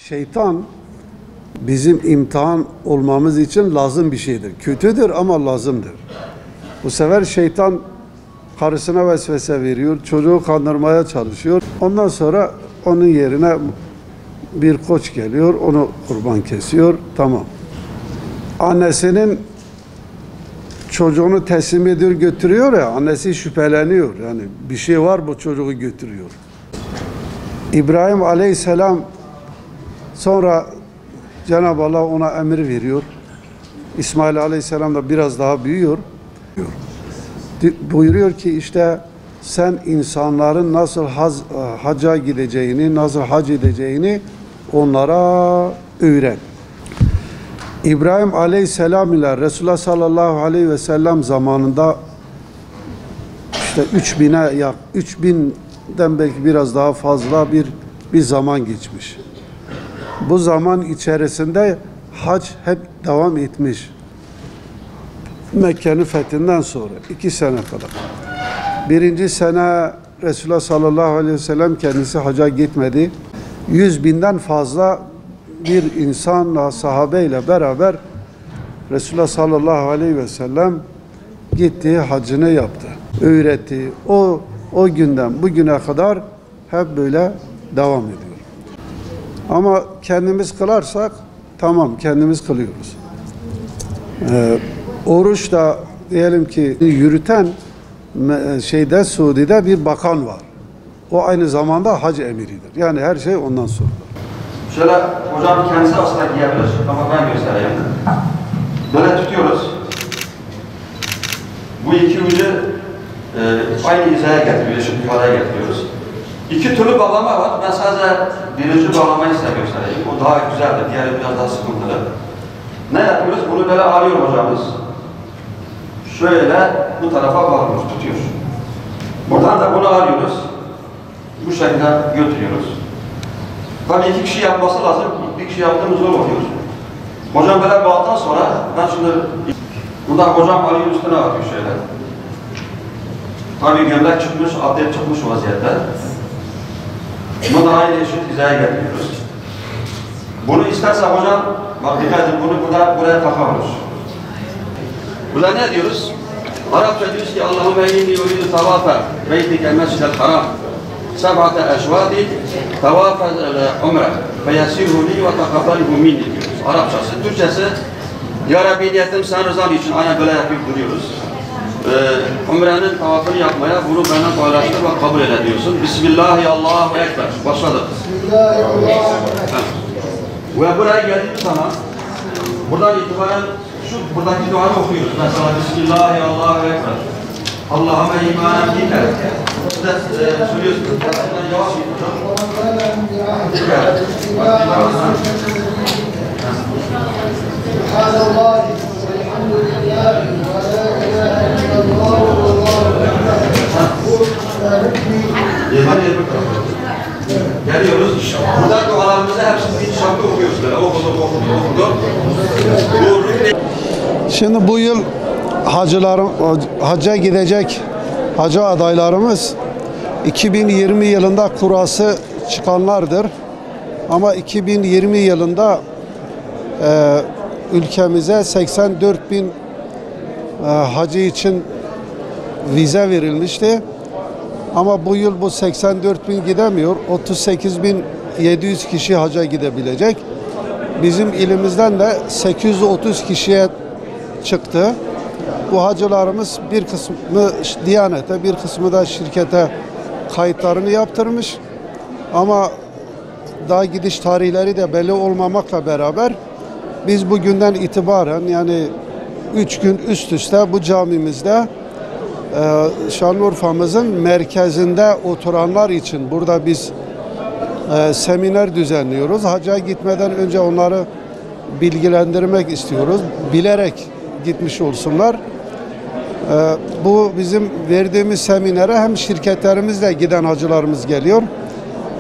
Şeytan bizim imtihan olmamız için lazım bir şeydir. Kötüdür ama lazımdır. Bu sefer şeytan karısına vesvese veriyor, çocuğu kandırmaya çalışıyor. Ondan sonra onun yerine bir koç geliyor, onu kurban kesiyor, tamam. Annesinin çocuğunu teslim ediyor, götürüyor ya, annesi şüpheleniyor. Yani bir şey var, bu çocuğu götürüyor. İbrahim Aleyhisselam sonra Cenab-ı Allah ona emir veriyor. İsmail Aleyhisselam da biraz daha büyüyor. Buyuruyor ki işte sen insanların nasıl hacca gideceğini, nasıl hac edeceğini onlara öğret. İbrahim Aleyhisselam ile Resulullah sallallahu aleyhi ve sellem zamanında işte 3000'den belki biraz daha fazla bir zaman geçmiş. Bu zaman içerisinde hac hep devam etmiş. Mekke'nin fethinden sonra 2 sene kadar. Birinci sene Resulullah sallallahu aleyhi ve sellem kendisi hacca gitmedi. 100.000'den fazla bir insanla, sahabeyle beraber Resulullah sallallahu aleyhi ve sellem gitti, hacını yaptı, öğretti. O günden bugüne kadar hep böyle devam ediyor. Ama kendimiz kılarsak tamam, kendimiz kılıyoruz. Oruç da diyelim ki yürüten Suudi'de bir bakan var. O aynı zamanda hac emiridir. Yani her şey ondan sonra. Şöyle hocam kendisi aslında giyebilir ama ben göstereyim. Böyle tutuyoruz. Bu iki ucu aynı hizaya getiriyor, eşit yukarıya getiriyoruz. İki türlü bağlama var. Ben sadece birinci bağlamayı size göstereyim. O daha güzeldir. Diğeri biraz daha sıkıntılı. Ne yapıyoruz? Bunu böyle alıyor hocamız. Şöyle bu tarafa bağlıyoruz, tutuyoruz. Buradan da bunu alıyoruz. Bu şekilde götürüyoruz. Tabii 2 kişi yapması lazım. Bir kişi yaptığımız zor oluyor. Hocam böyle bağladıktan sonra ben şimdi buradan hocam alıyor üstüne atıyor şöyle. Tabii gömlek çıkmış, atlet çıkmış vaziyette. Bunu da aynı eşit hizaya getiriyoruz. Bunu isterse hocam, bak dikkat edin, bunu buraya takabiliriz. Burada ne diyoruz? Arapça diyoruz ki Allahümme inni uridu tavafe beytike mescidel haram seb'ate eşvadi tavafe umre feyesihu li ve takabbalihu minni diyoruz. Arapçası. Türkçesi Ya Rabbi niyetim sen rızan için aynen böyle yapıp duruyoruz. Umre'nin tavafını yapmaya bunu benden paylaştır ve kabul eyle diyorsun. Bismillahirrahmanirrahim. Ekber. Başladık. Bismillahirrahmanirrahim. Ve buraya geldiğimiz zaman buradan itibaren buradaki duayı okuyoruz. Mesela Bismillahirrahmanirrahim. Allahümme imanen dinle. Siz de söylüyorsunuz. Yavaş Subhanallah, elhamdülillah, ve la ilahe illallah, geliyoruz. Burada dualarımızı hepsini inşallah okuyoruz. Okuduk. Şimdi bu yıl hacca gidecek hacı adaylarımız 2020 yılında kurası çıkanlardır. Ama 2020 yılında ülkemize 84.000 hacı için vize verilmişti. Ama bu yıl bu 84.000 gidemiyor. 38.700 kişi hacca gidebilecek. Bizim ilimizden de 830 kişiye çıktı. Bu hacılarımız bir kısmı Diyanet'e, bir kısmı da şirkete kayıtlarını yaptırmış. Ama daha gidiş tarihleri de belli olmamakla beraber biz bugünden itibaren yani 3 gün üst üste bu camimizde Şanlıurfa'mızın merkezinde oturanlar için burada biz seminer düzenliyoruz. Hacca gitmeden önce onları bilgilendirmek istiyoruz. Bilerek gitmiş olsunlar. Bu bizim verdiğimiz seminere hem şirketlerimizle giden hacılarımız geliyor,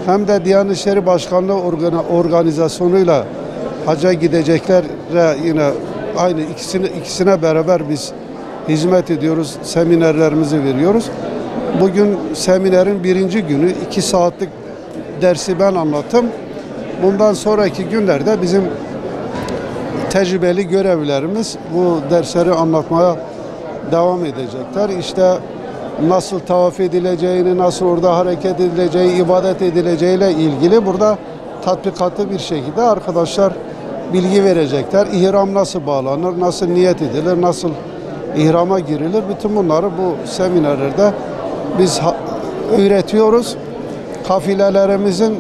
hem de Diyanet İşleri Başkanlığı organizasyonuyla hacca gideceklere yine aynı ikisine beraber biz hizmet ediyoruz, seminerlerimizi veriyoruz. Bugün seminerin 1. günü 2 saatlik dersi ben anlattım. Bundan sonraki günlerde bizim tecrübeli görevlilerimiz bu dersleri anlatmaya devam edecekler. İşte nasıl tavaf edileceğini, nasıl orada hareket edileceği, ibadet edileceğiyle ilgili burada tatbikatlı bir şekilde arkadaşlar bilgi verecekler. İhram nasıl bağlanır, nasıl niyet edilir, nasıl ihrama girilir. Bütün bunları bu seminerlerde biz öğretiyoruz. Kafilelerimizin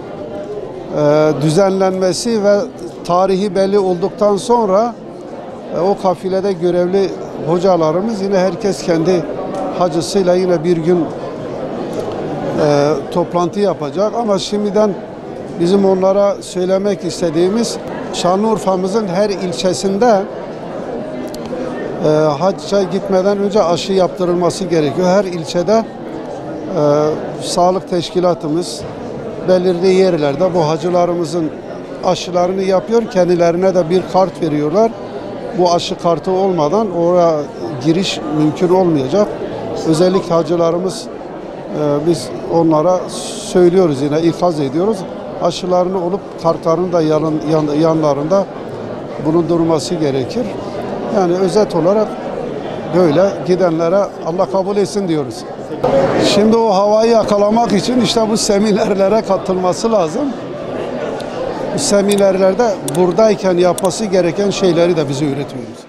düzenlenmesi ve tarihi belli olduktan sonra o kafilede görevli hocalarımız yine herkes kendi hacısıyla yine bir gün toplantı yapacak. Ama şimdiden bizim onlara söylemek istediğimiz Şanlıurfa'mızın her ilçesinde hacca gitmeden önce aşı yaptırılması gerekiyor. Her ilçede sağlık teşkilatımız belirli yerlerde bu hacılarımızın aşılarını yapıyor. Kendilerine de bir kart veriyorlar. Bu aşı kartı olmadan oraya giriş mümkün olmayacak. Özellikle hacılarımız biz onlara söylüyoruz, yine ikaz ediyoruz. Aşılarını olup kartlarının da yanlarında bulundurması gerekir. Yani özet olarak böyle gidenlere Allah kabul etsin diyoruz. Şimdi o havayı yakalamak için işte bu seminerlere katılması lazım. Bu seminerlerde buradayken yapması gereken şeyleri de bize öğretiyoruz.